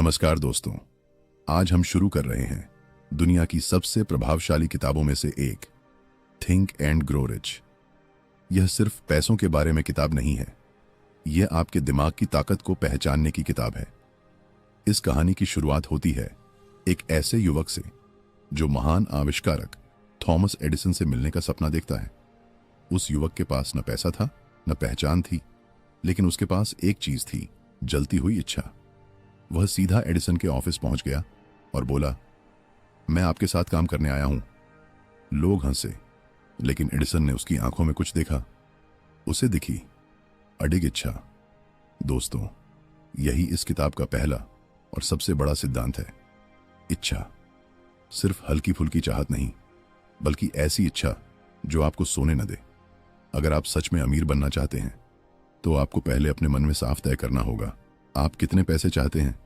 नमस्कार दोस्तों, आज हम शुरू कर रहे हैं दुनिया की सबसे प्रभावशाली किताबों में से एक, थिंक एंड ग्रो रिच। यह सिर्फ पैसों के बारे में किताब नहीं है, यह आपके दिमाग की ताकत को पहचानने की किताब है। इस कहानी की शुरुआत होती है एक ऐसे युवक से जो महान आविष्कारक थॉमस एडिसन से मिलने का सपना देखता है। उस युवक के पास न पैसा था, न पहचान थी, लेकिन उसके पास एक चीज थी, जलती हुई इच्छा। वह सीधा एडिसन के ऑफिस पहुंच गया और बोला, मैं आपके साथ काम करने आया हूं। लोग हंसे, लेकिन एडिसन ने उसकी आंखों में कुछ देखा। उसे दिखी अडिग इच्छा। दोस्तों, यही इस किताब का पहला और सबसे बड़ा सिद्धांत है। इच्छा सिर्फ हल्की फुल्की चाहत नहीं, बल्कि ऐसी इच्छा जो आपको सोने न दे। अगर आप सच में अमीर बनना चाहते हैं तो आपको पहले अपने मन में साफ तय करना होगा, आप कितने पैसे चाहते हैं,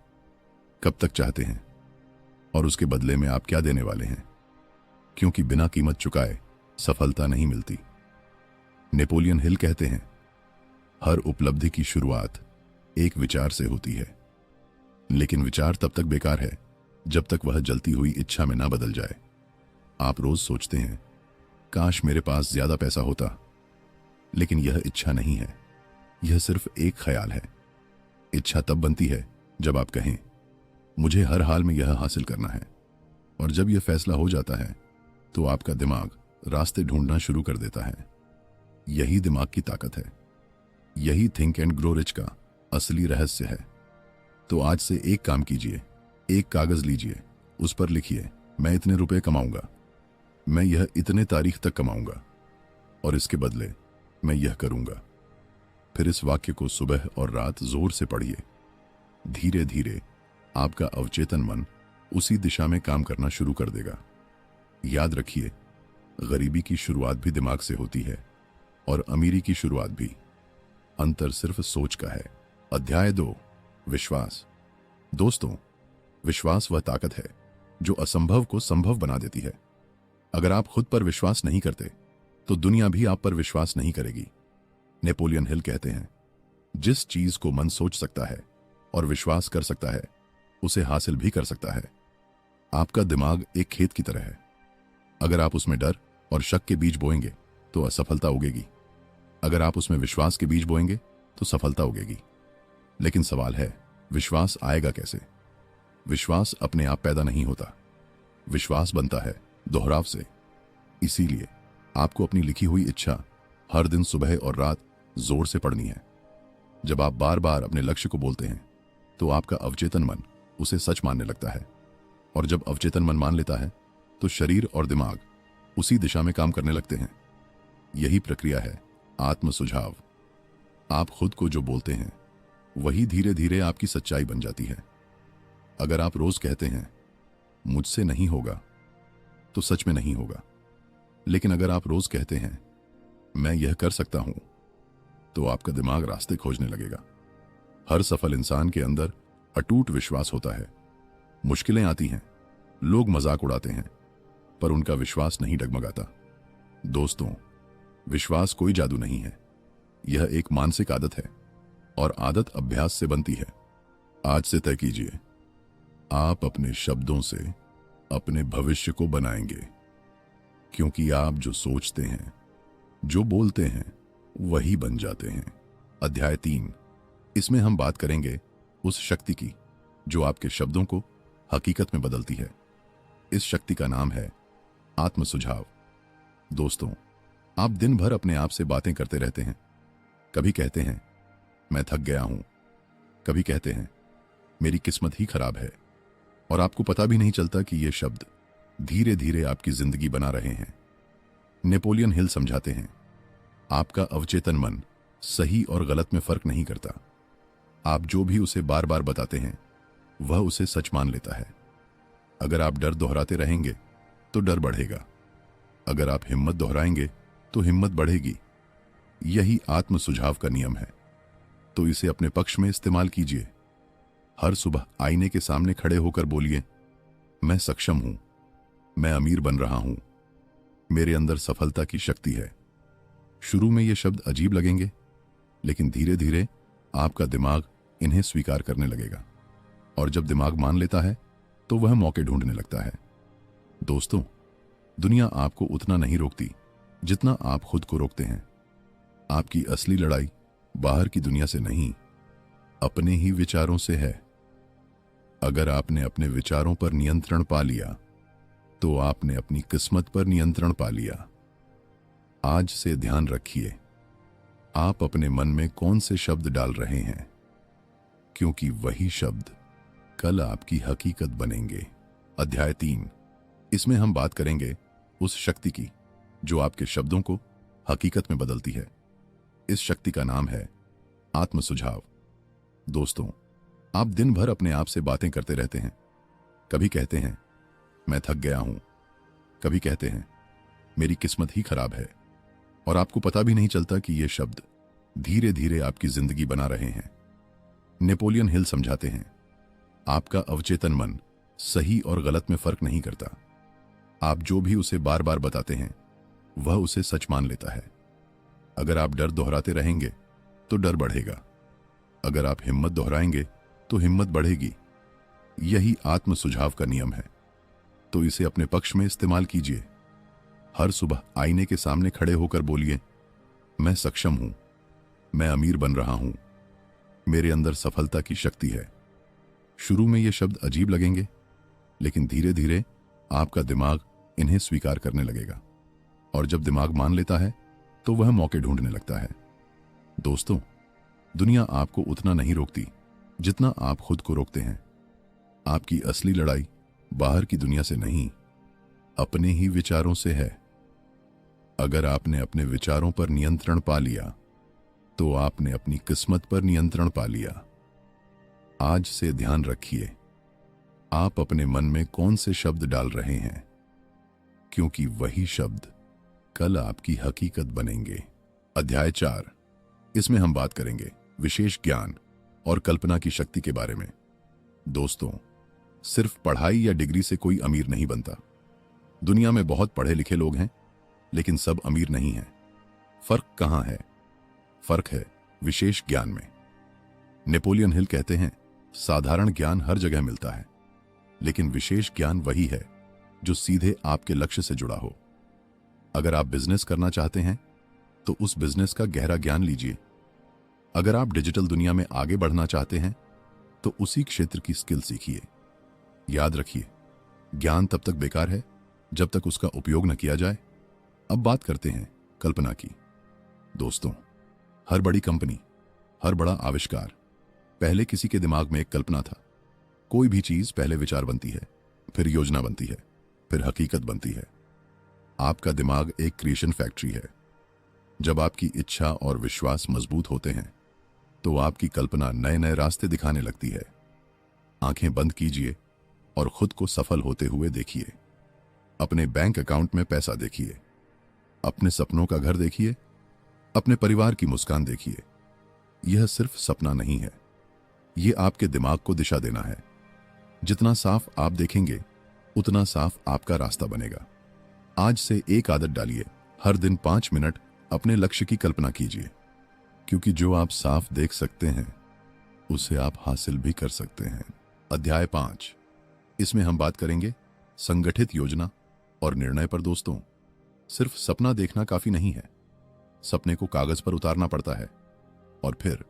कब तक चाहते हैं, और उसके बदले में आप क्या देने वाले हैं। क्योंकि बिना कीमत चुकाए सफलता नहीं मिलती। नेपोलियन हिल कहते हैं, हर उपलब्धि की शुरुआत एक विचार से होती है, लेकिन विचार तब तक बेकार है जब तक वह जलती हुई इच्छा में ना बदल जाए। आप रोज सोचते हैं, काश मेरे पास ज्यादा पैसा होता, लेकिन यह इच्छा नहीं है, यह सिर्फ एक ख्याल है। इच्छा तब बनती है जब आप कहें, मुझे हर हाल में यह हासिल करना है, और जब यह फैसला हो जाता है तो आपका दिमाग रास्ते ढूंढना शुरू कर देता है। यही दिमाग की ताकत है, यही थिंक एंड ग्रो रिच का असली रहस्य है। तो आज से एक काम कीजिए, एक कागज लीजिए, उस पर लिखिए, मैं इतने रुपए कमाऊंगा, मैं यह इतने तारीख तक कमाऊंगा, और इसके बदले मैं यह करूंगा। फिर इस वाक्य को सुबह और रात जोर से पढ़िए। धीरे धीरे आपका अवचेतन मन उसी दिशा में काम करना शुरू कर देगा। याद रखिए, गरीबी की शुरुआत भी दिमाग से होती है और अमीरी की शुरुआत भी। अंतर सिर्फ सोच का है। अध्याय 2, विश्वास। दोस्तों, विश्वास वह ताकत है जो असंभव को संभव बना देती है। अगर आप खुद पर विश्वास नहीं करते तो दुनिया भी आप पर विश्वास नहीं करेगी। नेपोलियन हिल कहते हैं, जिस चीज को मन सोच सकता है और विश्वास कर सकता है, उसे हासिल भी कर सकता है। आपका दिमाग एक खेत की तरह है। अगर आप उसमें डर और शक के बीज बोएंगे तो असफलता उगेगी। अगर आप उसमें विश्वास के बीज बोएंगे तो सफलता उगेगी। लेकिन सवाल है, विश्वास आएगा कैसे? विश्वास अपने आप पैदा नहीं होता, विश्वास बनता है दोहराव से। इसीलिए आपको अपनी लिखी हुई इच्छा हर दिन सुबह और रात जोर से पढ़नी है। जब आप बार बार अपने लक्ष्य को बोलते हैं तो आपका अवचेतन मन उसे सच मानने लगता है, और जब अवचेतन मन मान लेता है तो शरीर और दिमाग उसी दिशा में काम करने लगते हैं। यही प्रक्रिया है आत्म सुझाव। आप खुद को जो बोलते हैं वही धीरे धीरे आपकी सच्चाई बन जाती है। अगर आप रोज कहते हैं, मुझसे नहीं होगा, तो सच में नहीं होगा। लेकिन अगर आप रोज कहते हैं, मैं यह कर सकता हूं, तो आपका दिमाग रास्ते खोजने लगेगा। हर सफल इंसान के अंदर अटूट विश्वास होता है। मुश्किलें आती हैं, लोग मजाक उड़ाते हैं, पर उनका विश्वास नहीं डगमगाता। दोस्तों, विश्वास कोई जादू नहीं है, यह एक मानसिक आदत है, और आदत अभ्यास से बनती है। आज से तय कीजिए, आप अपने शब्दों से अपने भविष्य को बनाएंगे, क्योंकि आप जो सोचते हैं, जो बोलते हैं, वही बन जाते हैं। अध्याय 3, इसमें हम बात करेंगे उस शक्ति की जो आपके शब्दों को हकीकत में बदलती है। इस शक्ति का नाम है आत्म सुझाव। दोस्तों, आप दिन भर अपने आप से बातें करते रहते हैं। कभी कहते हैं, मैं थक गया हूं, कभी कहते हैं, मेरी किस्मत ही खराब है, और आपको पता भी नहीं चलता कि ये शब्द धीरे धीरे आपकी जिंदगी बना रहे हैं। नेपोलियन हिल समझाते हैं, आपका अवचेतन मन सही और गलत में फर्क नहीं करता। आप जो भी उसे बार बार बताते हैं वह उसे सच मान लेता है। अगर आप डर दोहराते रहेंगे तो डर बढ़ेगा, अगर आप हिम्मत दोहराएंगे तो हिम्मत बढ़ेगी। यही आत्म सुझाव का नियम है। तो इसे अपने पक्ष में इस्तेमाल कीजिए। हर सुबह आईने के सामने खड़े होकर बोलिए, मैं सक्षम हूं, मैं अमीर बन रहा हूं, मेरे अंदर सफलता की शक्ति है। शुरू में ये शब्द अजीब लगेंगे, लेकिन धीरे धीरे आपका दिमाग इन्हें स्वीकार करने लगेगा। और जब दिमाग मान लेता है तो वह मौके ढूंढने लगता है। दोस्तों, दुनिया आपको उतना नहीं रोकती जितना आप खुद को रोकते हैं। आपकी असली लड़ाई बाहर की दुनिया से नहीं, अपने ही विचारों से है। अगर आपने अपने विचारों पर नियंत्रण पा लिया तो आपने अपनी किस्मत पर नियंत्रण पा लिया। आज से ध्यान रखिए, आप अपने मन में कौन से शब्द डाल रहे हैं, क्योंकि वही शब्द कल आपकी हकीकत बनेंगे। अध्याय 3, इसमें हम बात करेंगे उस शक्ति की जो आपके शब्दों को हकीकत में बदलती है। इस शक्ति का नाम है आत्म सुझाव। दोस्तों, आप दिन भर अपने आप से बातें करते रहते हैं। कभी कहते हैं मैं थक गया हूं, कभी कहते हैं मेरी किस्मत ही खराब है, और आपको पता भी नहीं चलता कि ये शब्द धीरे धीरे आपकी जिंदगी बना रहे हैं। नेपोलियन हिल समझाते हैं, आपका अवचेतन मन सही और गलत में फर्क नहीं करता। आप जो भी उसे बार बार बताते हैं वह उसे सच मान लेता है। अगर आप डर दोहराते रहेंगे तो डर बढ़ेगा, अगर आप हिम्मत दोहराएंगे तो हिम्मत बढ़ेगी। यही आत्म सुझाव का नियम है, तो इसे अपने पक्ष में इस्तेमाल कीजिए। हर सुबह आईने के सामने खड़े होकर बोलिए, मैं सक्षम हूं, मैं अमीर बन रहा हूं, मेरे अंदर सफलता की शक्ति है। शुरू में ये शब्द अजीब लगेंगे, लेकिन धीरे धीरे आपका दिमाग इन्हें स्वीकार करने लगेगा, और जब दिमाग मान लेता है तो वह मौके ढूंढने लगता है। दोस्तों, दुनिया आपको उतना नहीं रोकती जितना आप खुद को रोकते हैं। आपकी असली लड़ाई बाहर की दुनिया से नहीं, अपने ही विचारों से है। अगर आपने अपने विचारों पर नियंत्रण पा लिया तो आपने अपनी किस्मत पर नियंत्रण पा लिया। आज से ध्यान रखिए, आप अपने मन में कौन से शब्द डाल रहे हैं, क्योंकि वही शब्द कल आपकी हकीकत बनेंगे। अध्याय 4, इसमें हम बात करेंगे विशेष ज्ञान और कल्पना की शक्ति के बारे में। दोस्तों, सिर्फ पढ़ाई या डिग्री से कोई अमीर नहीं बनता। दुनिया में बहुत पढ़े लिखे लोग हैं, लेकिन सब अमीर नहीं हैं। फर्क कहां है? फर्क है विशेष ज्ञान में। नेपोलियन हिल कहते हैं, साधारण ज्ञान हर जगह मिलता है, लेकिन विशेष ज्ञान वही है जो सीधे आपके लक्ष्य से जुड़ा हो। अगर आप बिजनेस करना चाहते हैं तो उस बिजनेस का गहरा ज्ञान लीजिए। अगर आप डिजिटल दुनिया में आगे बढ़ना चाहते हैं तो उसी क्षेत्र की स्किल सीखिए। याद रखिए, ज्ञान तब तक बेकार है जब तक उसका उपयोग न किया जाए। अब बात करते हैं कल्पना की। दोस्तों, हर बड़ी कंपनी, हर बड़ा आविष्कार पहले किसी के दिमाग में एक कल्पना था। कोई भी चीज पहले विचार बनती है, फिर योजना बनती है, फिर हकीकत बनती है। आपका दिमाग एक क्रिएशन फैक्ट्री है। जब आपकी इच्छा और विश्वास मजबूत होते हैं तो आपकी कल्पना नए नए रास्ते दिखाने लगती है। आंखें बंद कीजिए और खुद को सफल होते हुए देखिए। अपने बैंक अकाउंट में पैसा देखिए, अपने सपनों का घर देखिए, अपने परिवार की मुस्कान देखिए। यह सिर्फ सपना नहीं है, यह आपके दिमाग को दिशा देना है। जितना साफ आप देखेंगे उतना साफ आपका रास्ता बनेगा। आज से एक आदत डालिए, हर दिन 5 मिनट अपने लक्ष्य की कल्पना कीजिए, क्योंकि जो आप साफ देख सकते हैं उसे आप हासिल भी कर सकते हैं। अध्याय 5, इसमें हम बात करेंगे संगठित योजना और निर्णय पर। दोस्तों, सिर्फ सपना देखना काफी नहीं है। सपने को कागज पर उतारना पड़ता है और फिर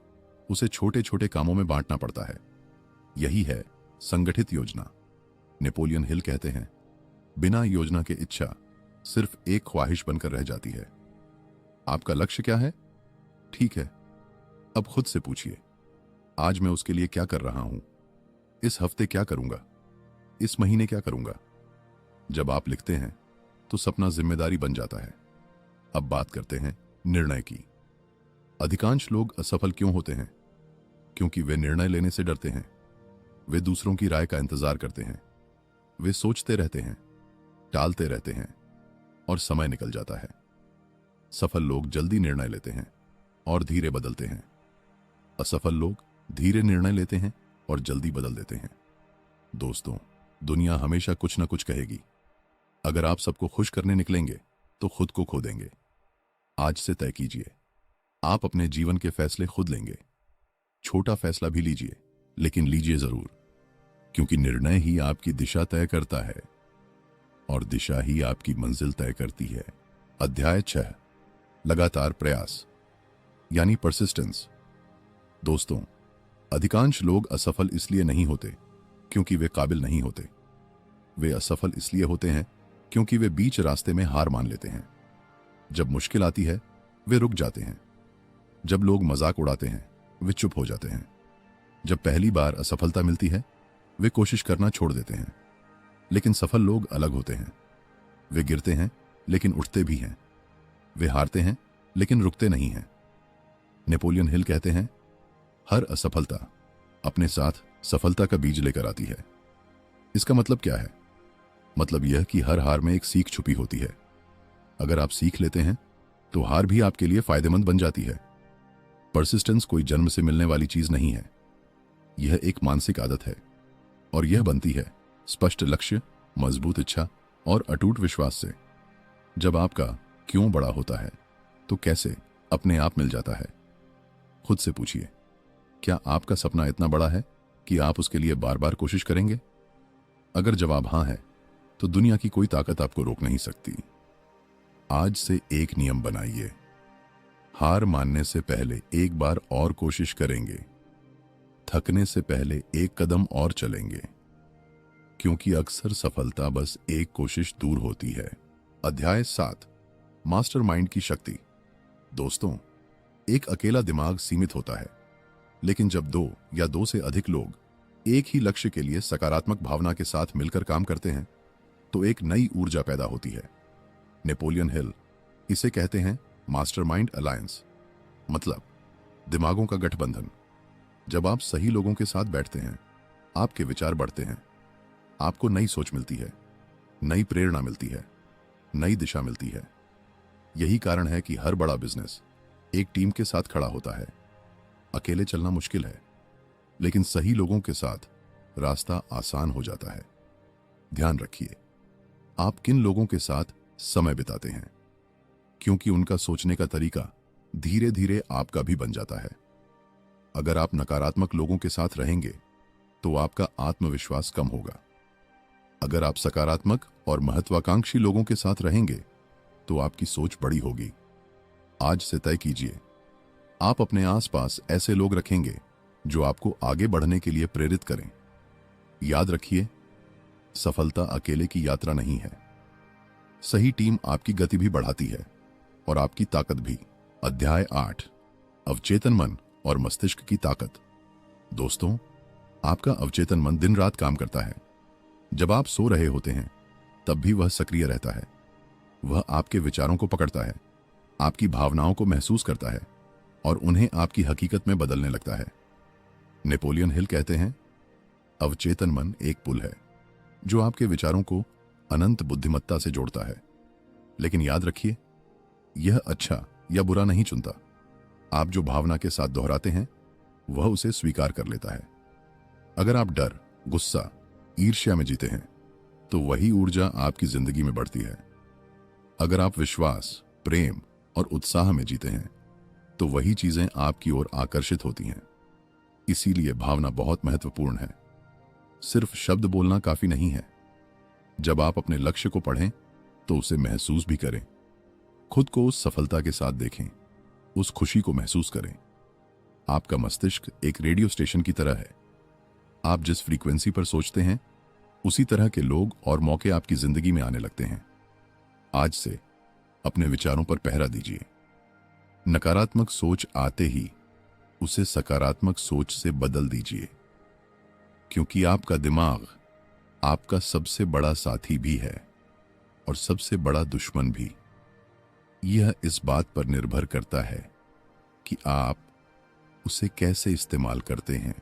उसे छोटे छोटे कामों में बांटना पड़ता है। यही है संगठित योजना। नेपोलियन हिल कहते हैं, बिना योजना के इच्छा सिर्फ एक ख्वाहिश बनकर रह जाती है। आपका लक्ष्य क्या है? ठीक है, अब खुद से पूछिए, आज मैं उसके लिए क्या कर रहा हूं? इस हफ्ते क्या करूंगा? इस महीने क्या करूंगा? जब आप लिखते हैं तो सपना जिम्मेदारी बन जाता है। अब बात करते हैं निर्णय की। अधिकांश लोग असफल क्यों होते हैं? क्योंकि वे निर्णय लेने से डरते हैं। वे दूसरों की राय का इंतजार करते हैं। वे सोचते रहते हैं, टालते रहते हैं और समय निकल जाता है। सफल लोग जल्दी निर्णय लेते हैं और धीरे बदलते हैं। असफल लोग धीरे निर्णय लेते हैं और जल्दी बदल देते हैं। दोस्तों, दुनिया हमेशा कुछ न कुछ कहेगी। अगर आप सबको खुश करने निकलेंगे तो खुद को खो देंगे। आज से तय कीजिए, आप अपने जीवन के फैसले खुद लेंगे। छोटा फैसला भी लीजिए, लेकिन लीजिए जरूर। क्योंकि निर्णय ही आपकी दिशा तय करता है और दिशा ही आपकी मंजिल तय करती है। अध्याय 6, लगातार प्रयास यानी परसिस्टेंस। दोस्तों, अधिकांश लोग असफल इसलिए नहीं होते क्योंकि वे काबिल नहीं होते। वे असफल इसलिए होते हैं क्योंकि वे बीच रास्ते में हार मान लेते हैं। जब मुश्किल आती है वे रुक जाते हैं। जब लोग मजाक उड़ाते हैं वे चुप हो जाते हैं। जब पहली बार असफलता मिलती है वे कोशिश करना छोड़ देते हैं। लेकिन सफल लोग अलग होते हैं। वे गिरते हैं लेकिन उठते भी हैं। वे हारते हैं लेकिन रुकते नहीं हैं। नेपोलियन हिल कहते हैं, हर असफलता अपने साथ सफलता का बीज लेकर आती है। इसका मतलब क्या है? मतलब यह कि हर हार में एक सीख छुपी होती है। अगर आप सीख लेते हैं तो हार भी आपके लिए फायदेमंद बन जाती है। परसिस्टेंस कोई जन्म से मिलने वाली चीज नहीं है। यह एक मानसिक आदत है और यह बनती है स्पष्ट लक्ष्य, मजबूत इच्छा और अटूट विश्वास से। जब आपका क्यों बड़ा होता है तो कैसे अपने आप मिल जाता है। खुद से पूछिए, क्या आपका सपना इतना बड़ा है कि आप उसके लिए बार बार कोशिश करेंगे? अगर जवाब हां है तो दुनिया की कोई ताकत आपको रोक नहीं सकती। आज से एक नियम बनाइए, हार मानने से पहले एक बार और कोशिश करेंगे। थकने से पहले एक कदम और चलेंगे, क्योंकि अक्सर सफलता बस एक कोशिश दूर होती है। अध्याय 7, मास्टरमाइंड की शक्ति। दोस्तों, एक अकेला दिमाग सीमित होता है, लेकिन जब दो या दो से अधिक लोग एक ही लक्ष्य के लिए सकारात्मक भावना के साथ मिलकर काम करते हैं तो एक नई ऊर्जा पैदा होती है। नेपोलियन हिल इसे कहते हैं मास्टरमाइंड अलायंस, मतलब दिमागों का गठबंधन। जब आप सही लोगों के साथ बैठते हैं, आपके विचार बढ़ते हैं, आपको नई सोच मिलती है, नई प्रेरणा मिलती है, नई दिशा मिलती है। यही कारण है कि हर बड़ा बिजनेस एक टीम के साथ खड़ा होता है। अकेले चलना मुश्किल है, लेकिन सही लोगों के साथ रास्ता आसान हो जाता है। ध्यान रखिए, आप किन लोगों के साथ समय बिताते हैं, क्योंकि उनका सोचने का तरीका धीरे धीरे आपका भी बन जाता है। अगर आप नकारात्मक लोगों के साथ रहेंगे तो आपका आत्मविश्वास कम होगा। अगर आप सकारात्मक और महत्वाकांक्षी लोगों के साथ रहेंगे तो आपकी सोच बड़ी होगी। आज से तय कीजिए, आप अपने आसपास ऐसे लोग रखेंगे जो आपको आगे बढ़ने के लिए प्रेरित करें। याद रखिए, सफलता अकेले की यात्रा नहीं है। सही टीम आपकी गति भी बढ़ाती है और आपकी ताकत भी। अध्याय 8, अवचेतन मन और मस्तिष्क की ताकत। दोस्तों, आपका अवचेतन मन दिन रात काम करता है। जब आप सो रहे होते हैं तब भी वह सक्रिय रहता है। वह आपके विचारों को पकड़ता है, आपकी भावनाओं को महसूस करता है और उन्हें आपकी हकीकत में बदलने लगता है। नेपोलियन हिल कहते हैं, अवचेतन मन एक पुल है जो आपके विचारों को अनंत बुद्धिमत्ता से जोड़ता है। लेकिन याद रखिए, यह अच्छा या बुरा नहीं चुनता। आप जो भावना के साथ दोहराते हैं वह उसे स्वीकार कर लेता है। अगर आप डर, गुस्सा, ईर्ष्या में जीते हैं तो वही ऊर्जा आपकी जिंदगी में बढ़ती है। अगर आप विश्वास, प्रेम और उत्साह में जीते हैं तो वही चीजें आपकी ओर आकर्षित होती हैं। इसीलिए भावना बहुत महत्वपूर्ण है। सिर्फ शब्द बोलना काफी नहीं है। जब आप अपने लक्ष्य को पढ़ें तो उसे महसूस भी करें। खुद को उस सफलता के साथ देखें, उस खुशी को महसूस करें। आपका मस्तिष्क एक रेडियो स्टेशन की तरह है। आप जिस फ्रीक्वेंसी पर सोचते हैं उसी तरह के लोग और मौके आपकी जिंदगी में आने लगते हैं। आज से अपने विचारों पर पहरा दीजिए। नकारात्मक सोच आते ही उसे सकारात्मक सोच से बदल दीजिए, क्योंकि आपका दिमाग आपका सबसे बड़ा साथी भी है और सबसे बड़ा दुश्मन भी। यह इस बात पर निर्भर करता है कि आप उसे कैसे इस्तेमाल करते हैं।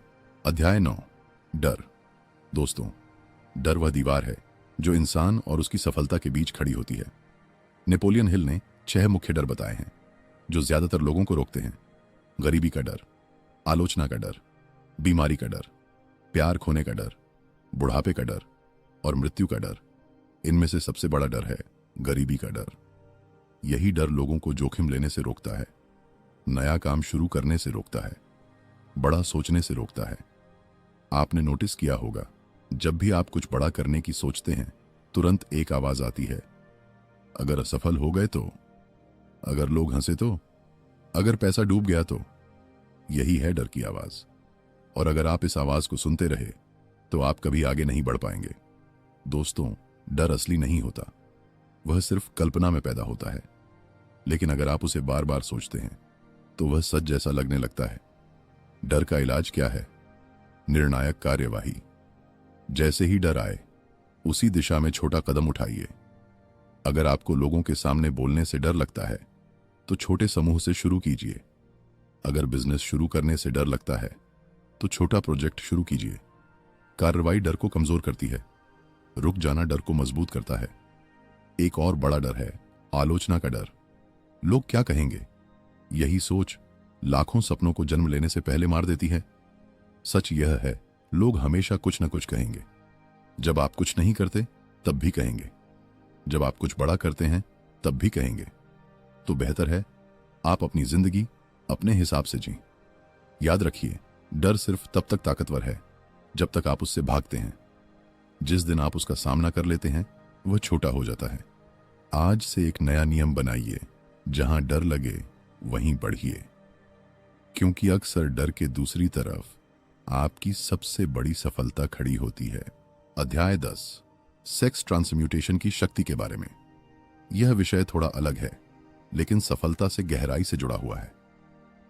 अध्याय 9, डर। दोस्तों, डर वह दीवार है जो इंसान और उसकी सफलता के बीच खड़ी होती है। नेपोलियन हिल ने 6 मुख्य डर बताए हैं जो ज्यादातर लोगों को रोकते हैं। गरीबी का डर, आलोचना का डर, बीमारी का डर, प्यार खोने का डर, बुढ़ापे का डर और मृत्यु का डर। इनमें से सबसे बड़ा डर है गरीबी का डर। यही डर लोगों को जोखिम लेने से रोकता है, नया काम शुरू करने से रोकता है, बड़ा सोचने से रोकता है। आपने नोटिस किया होगा जब भी आप कुछ बड़ा करने की सोचते हैं, तुरंत एक आवाज आती है, अगर असफल हो गए तो, अगर लोग हंसे तो, अगर पैसा डूब गया तो। यही है डर की आवाज। और अगर आप इस आवाज को सुनते रहे तो आप कभी आगे नहीं बढ़ पाएंगे। दोस्तों, डर असली नहीं होता, वह सिर्फ कल्पना में पैदा होता है। लेकिन अगर आप उसे बार बार सोचते हैं तो वह सच जैसा लगने लगता है। डर का इलाज क्या है? निर्णायक कार्यवाही। जैसे ही डर आए, उसी दिशा में छोटा कदम उठाइए। अगर आपको लोगों के सामने बोलने से डर लगता है तो छोटे समूह से शुरू कीजिए। अगर बिजनेस शुरू करने से डर लगता है तो छोटा प्रोजेक्ट शुरू कीजिए। कार्रवाई डर को कमजोर करती है, रुक जाना डर को मजबूत करता है। एक और बड़ा डर है आलोचना का डर। लोग क्या कहेंगे? यही सोच लाखों सपनों को जन्म लेने से पहले मार देती है। सच यह है, लोग हमेशा कुछ न कुछ कहेंगे। जब आप कुछ नहीं करते तब भी कहेंगे, जब आप कुछ बड़ा करते हैं तब भी कहेंगे। तो बेहतर है आप अपनी जिंदगी अपने हिसाब से जिएं। याद रखिए, डर सिर्फ तब तक ताकतवर है जब तक आप उससे भागते हैं। जिस दिन आप उसका सामना कर लेते हैं वह छोटा हो जाता है। आज से एक नया नियम बनाइए, जहां डर लगे वहीं बढ़िए, क्योंकि अक्सर डर के दूसरी तरफ आपकी सबसे बड़ी सफलता खड़ी होती है। अध्याय 10, सेक्स ट्रांसम्यूटेशन की शक्ति के बारे में। यह विषय थोड़ा अलग है, लेकिन सफलता से गहराई से जुड़ा हुआ है।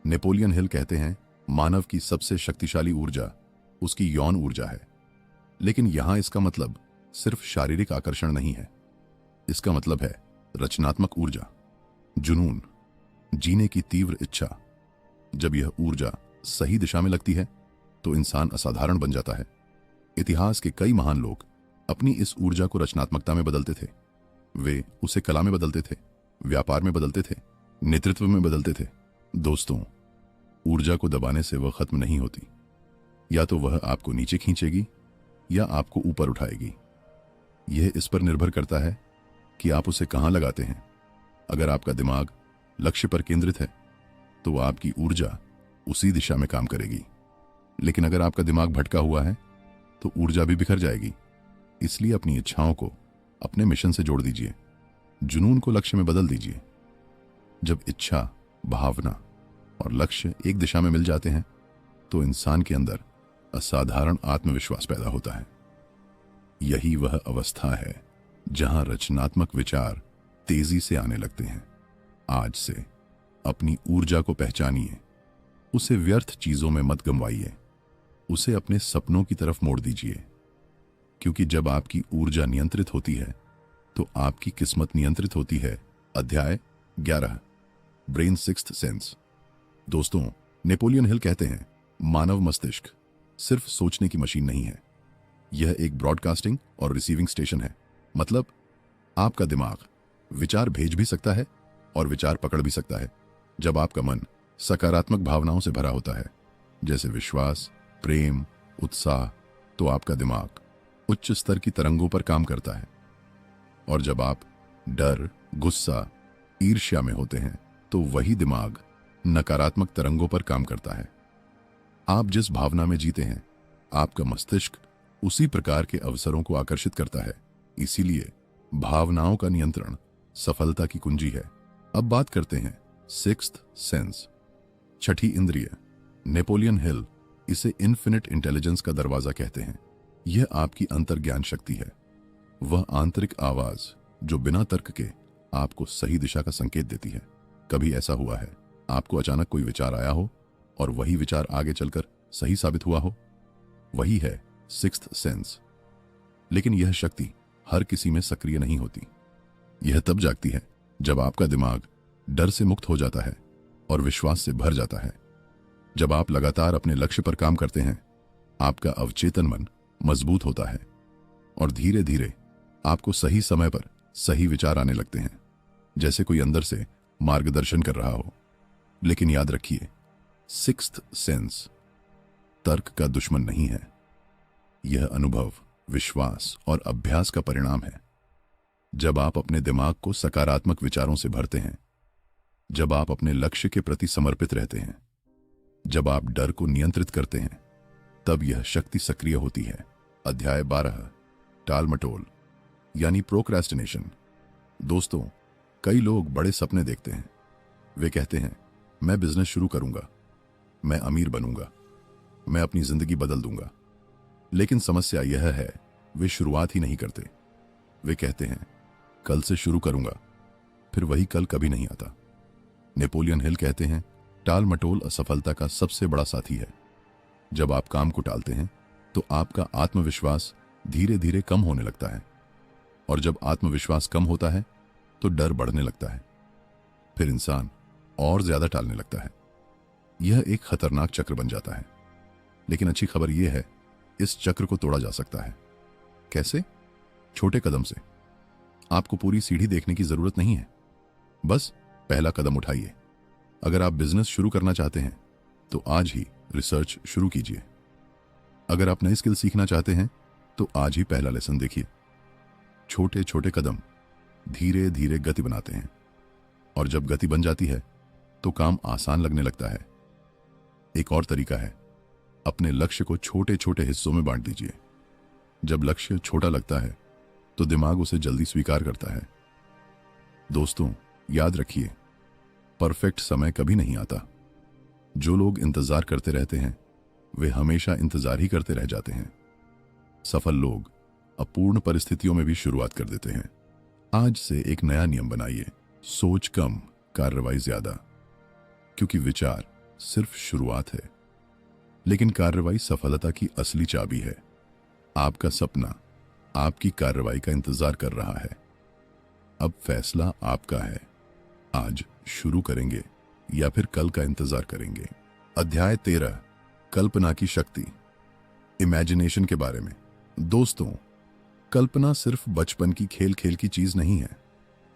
नेपोलियन हिल कहते हैं, मानव की सबसे शक्तिशाली ऊर्जा उसकी यौन ऊर्जा है। लेकिन यहां इसका मतलब सिर्फ शारीरिक आकर्षण नहीं है। इसका मतलब है रचनात्मक ऊर्जा, जुनून, जीने की तीव्र इच्छा। जब यह ऊर्जा सही दिशा में लगती है तो इंसान असाधारण बन जाता है। इतिहास के कई महान लोग अपनी इस ऊर्जा को रचनात्मकता में बदलते थे। वे उसे कला में बदलते थे, व्यापार में बदलते थे, नेतृत्व में बदलते थे। दोस्तों, ऊर्जा को दबाने से वह खत्म नहीं होती। या तो वह आपको नीचे खींचेगी या आपको ऊपर उठाएगी। यह इस पर निर्भर करता है कि आप उसे कहां लगाते हैं। अगर आपका दिमाग लक्ष्य पर केंद्रित है तो आपकी ऊर्जा उसी दिशा में काम करेगी। लेकिन अगर आपका दिमाग भटका हुआ है तो ऊर्जा भी बिखर जाएगी। इसलिए अपनी इच्छाओं को अपने मिशन से जोड़ दीजिए, जुनून को लक्ष्य में बदल दीजिए। जब इच्छा, भावना और लक्ष्य एक दिशा में मिल जाते हैं तो इंसान के अंदर असाधारण आत्मविश्वास पैदा होता है। यही वह अवस्था है जहां रचनात्मक विचार तेजी से आने लगते हैं। आज से अपनी ऊर्जा को पहचानिए, उसे व्यर्थ चीजों में मत गंवाइए, उसे अपने सपनों की तरफ मोड़ दीजिए। क्योंकि जब आपकी ऊर्जा नियंत्रित होती है तो आपकी किस्मत नियंत्रित होती है। अध्याय 11, ब्रेन सिक्स्थ सेंस। दोस्तों, नेपोलियन हिल कहते हैं, मानव मस्तिष्क सिर्फ सोचने की मशीन नहीं है, यह एक ब्रॉडकास्टिंग और रिसीविंग स्टेशन है। मतलब आपका दिमाग विचार भेज भी सकता है और विचार पकड़ भी सकता है। जब आपका मन सकारात्मक भावनाओं से भरा होता है, जैसे विश्वास, प्रेम, उत्साह, तो आपका दिमाग उच्च स्तर की तरंगों पर काम करता है। और जब आप डर, गुस्सा, ईर्ष्या में होते हैं तो वही दिमाग नकारात्मक तरंगों पर काम करता है। आप जिस भावना में जीते हैं, आपका मस्तिष्क उसी प्रकार के अवसरों को आकर्षित करता है। इसीलिए भावनाओं का नियंत्रण सफलता की कुंजी है। अब बात करते हैं सिक्स्थ सेंस, छठी इंद्रिय। नेपोलियन हिल इसे इन्फिनिट इंटेलिजेंस का दरवाजा कहते हैं। यह आपकी अंतर्ज्ञान शक्ति है, वह आंतरिक आवाज जो बिना तर्क के आपको सही दिशा का संकेत देती है। कभी ऐसा हुआ है आपको अचानक कोई विचार आया हो और वही विचार आगे चलकर सही साबित हुआ हो? वही है सिक्स्थ सेंस। लेकिन यह शक्ति हर किसी में सक्रिय नहीं होती। यह तब जागती है जब आपका दिमाग डर से मुक्त हो जाता है और विश्वास से भर जाता है। जब आप लगातार अपने लक्ष्य पर काम करते हैं, आपका अवचेतन मन मजबूत होता है और धीरे धीरे आपको सही समय पर सही विचार आने लगते हैं, जैसे कोई अंदर से मार्गदर्शन कर रहा हो। लेकिन याद रखिए, सिक्स्थ सेंस तर्क का दुश्मन नहीं है। यह अनुभव, विश्वास और अभ्यास का परिणाम है। जब आप अपने दिमाग को सकारात्मक विचारों से भरते हैं, जब आप अपने लक्ष्य के प्रति समर्पित रहते हैं, जब आप डर को नियंत्रित करते हैं, तब यह शक्ति सक्रिय होती है। अध्याय 12, टाल मटोल यानी प्रोक्रेस्टिनेशन। दोस्तों, कई लोग बड़े सपने देखते हैं। वे कहते हैं, मैं बिजनेस शुरू करूंगा, मैं अमीर बनूंगा, मैं अपनी जिंदगी बदल दूंगा। लेकिन समस्या यह है, वे शुरुआत ही नहीं करते। वे कहते हैं, कल से शुरू करूंगा, फिर वही कल कभी नहीं आता। नेपोलियन हिल कहते हैं, टाल मटोल असफलता का सबसे बड़ा साथी है। जब आप काम को टालते हैं तो आपका आत्मविश्वास धीरे धीरे कम होने लगता है, और जब आत्मविश्वास कम होता है तो डर बढ़ने लगता है। फिर इंसान और ज्यादा टालने लगता है। यह एक खतरनाक चक्र बन जाता है। लेकिन अच्छी खबर यह है, इस चक्र को तोड़ा जा सकता है। कैसे? छोटे कदम से। आपको पूरी सीढ़ी देखने की जरूरत नहीं है, बस पहला कदम उठाइए। अगर आप बिजनेस शुरू करना चाहते हैं तो आज ही रिसर्च शुरू कीजिए। अगर आप नई स्किल सीखना चाहते हैं तो आज ही पहला लेसन देखिए। छोटे छोटे कदम धीरे धीरे गति बनाते हैं, और जब गति बन जाती है तो काम आसान लगने लगता है। एक और तरीका है, अपने लक्ष्य को छोटे छोटे हिस्सों में बांट दीजिए। जब लक्ष्य छोटा लगता है तो दिमाग उसे जल्दी स्वीकार करता है। दोस्तों, याद रखिए, परफेक्ट समय कभी नहीं आता। जो लोग इंतजार करते रहते हैं वे हमेशा इंतजार ही करते रह जाते हैं। सफल लोग अपूर्ण परिस्थितियों में भी शुरुआत कर देते हैं। आज से एक नया नियम बनाइए, सोच कम, कार्रवाई ज्यादा। क्योंकि विचार सिर्फ शुरुआत है, लेकिन कार्रवाई सफलता की असली चाबी है। आपका सपना आपकी कार्रवाई का इंतजार कर रहा है। अब फैसला आपका है। आज शुरू करेंगे या फिर कल का इंतजार करेंगे। अध्याय 13, कल्पना की शक्ति, इमेजिनेशन के बारे में। दोस्तों, कल्पना सिर्फ बचपन की खेल खेल की चीज नहीं है।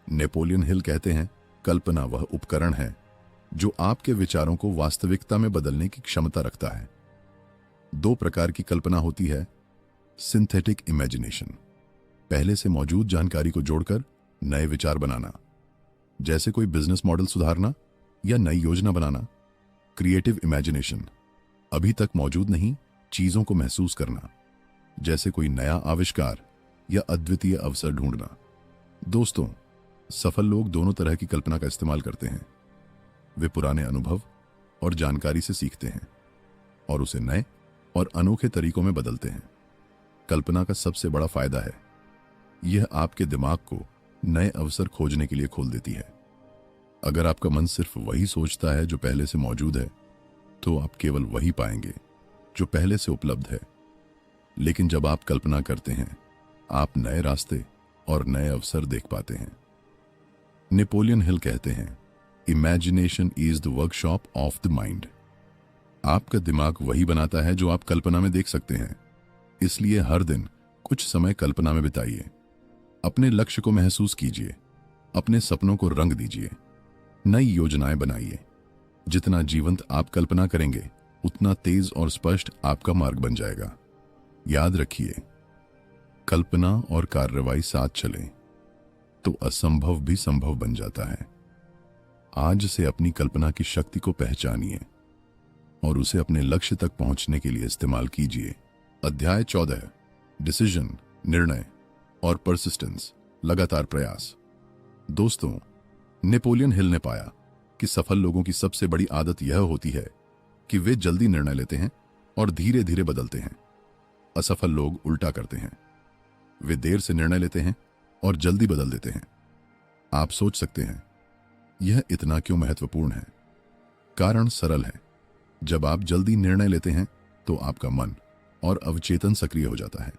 नेपोलियन हिल कहते हैं, कल्पना वह उपकरण है जो आपके विचारों को वास्तविकता में बदलने की क्षमता रखता है। दो प्रकार की कल्पना होती है। सिंथेटिक इमेजिनेशन, पहले से मौजूद जानकारी को जोड़कर नए विचार बनाना, जैसे कोई बिजनेस मॉडल सुधारना या नई योजना बनाना। क्रिएटिव इमेजिनेशन, अभी तक मौजूद नहीं चीजों को महसूस करना, जैसे कोई नया आविष्कार या अद्वितीय अवसर ढूंढना। दोस्तों, सफल लोग दोनों तरह की कल्पना का इस्तेमाल करते हैं। वे पुराने अनुभव और जानकारी से सीखते हैं और उसे नए और अनोखे तरीकों में बदलते हैं। कल्पना का सबसे बड़ा फायदा है, यह आपके दिमाग को नए अवसर खोजने के लिए खोल देती है। अगर आपका मन सिर्फ वही सोचता है जो पहले से मौजूद है, तो आप केवल वही पाएंगे जो पहले से उपलब्ध है। लेकिन जब आप कल्पना करते हैं, आप नए रास्ते और नए अवसर देख पाते हैं। नेपोलियन हिल कहते हैं, imagination is the workshop of the mind. आपका दिमाग वही बनाता है जो आप कल्पना में देख सकते हैं। इसलिए हर दिन कुछ समय कल्पना में बिताइए। अपने लक्ष्य को महसूस कीजिए, अपने सपनों को रंग दीजिए, नई योजनाएं बनाइए। जितना जीवंत आप कल्पना करेंगे, उतना तेज और स्पष्ट आपका मार्ग बन जाएगा। याद रखिए, कल्पना और कार्रवाई साथ चलें तो असंभव भी संभव बन जाता है। आज से अपनी कल्पना की शक्ति को पहचानिए और उसे अपने लक्ष्य तक पहुंचने के लिए इस्तेमाल कीजिए। अध्याय 14, डिसीजन, निर्णय और परसिस्टेंस, लगातार प्रयास। दोस्तों, नेपोलियन हिल ने पाया कि सफल लोगों की सबसे बड़ी आदत यह होती है कि वे जल्दी निर्णय लेते हैं और धीरे धीरे बदलते हैं। असफल लोग उल्टा करते हैं, वे देर से निर्णय लेते हैं और जल्दी बदल देते हैं। आप सोच सकते हैं, यह इतना क्यों महत्वपूर्ण है? कारण सरल है। जब आप जल्दी निर्णय लेते हैं तो आपका मन और अवचेतन सक्रिय हो जाता है।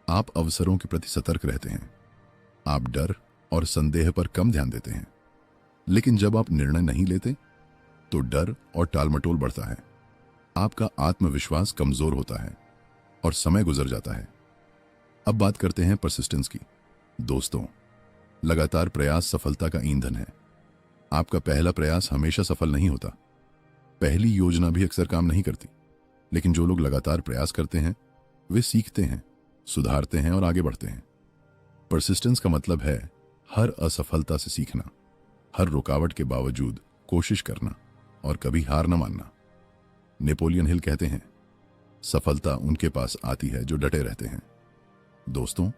आप अवसरों के प्रति सतर्क रहते हैं। आप डर और संदेह पर कम ध्यान देते हैं। लेकिन जब आप निर्णय नहीं लेते तो डर और टालमटोल बढ़ता है। आपका आत्मविश्वास कमजोर होता है और समय गुजर जाता है। अब बात करते हैं परसिस्टेंस की। दोस्तों, लगातार प्रयास सफलता का ईंधन है। आपका पहला प्रयास हमेशा सफल नहीं होता। पहली योजना भी अक्सर काम नहीं करती। लेकिन जो लोग लगातार प्रयास करते हैं, वे सीखते हैं, सुधारते हैं और आगे बढ़ते हैं। परसिस्टेंस का मतलब है हर असफलता से सीखना, हर रुकावट के बावजूद कोशिश करना और कभी हार न मानना। नेपोलियन हिल कहते हैं, सफलता उनके पास आती है जो डटे रहते हैं। दोस्तों,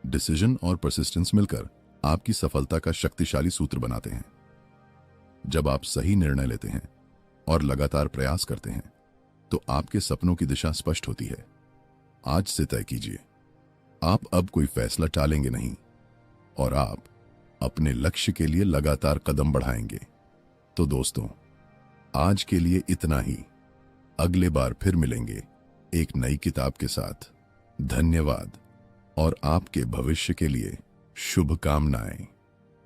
डिसीजन और परसिस्टेंस मिलकर आपकी सफलता का शक्तिशाली सूत्र बनाते हैं। जब आप सही निर्णय लेते हैं और लगातार प्रयास करते हैं तो आपके सपनों की दिशा स्पष्ट होती है। आज से तय कीजिए, आप अब कोई फैसला टालेंगे नहीं और आप अपने लक्ष्य के लिए लगातार कदम बढ़ाएंगे। तो दोस्तों, आज के लिए इतना ही। अगले बार फिर मिलेंगे एक नई किताब के साथ। धन्यवाद और आपके भविष्य के लिए शुभकामनाएं।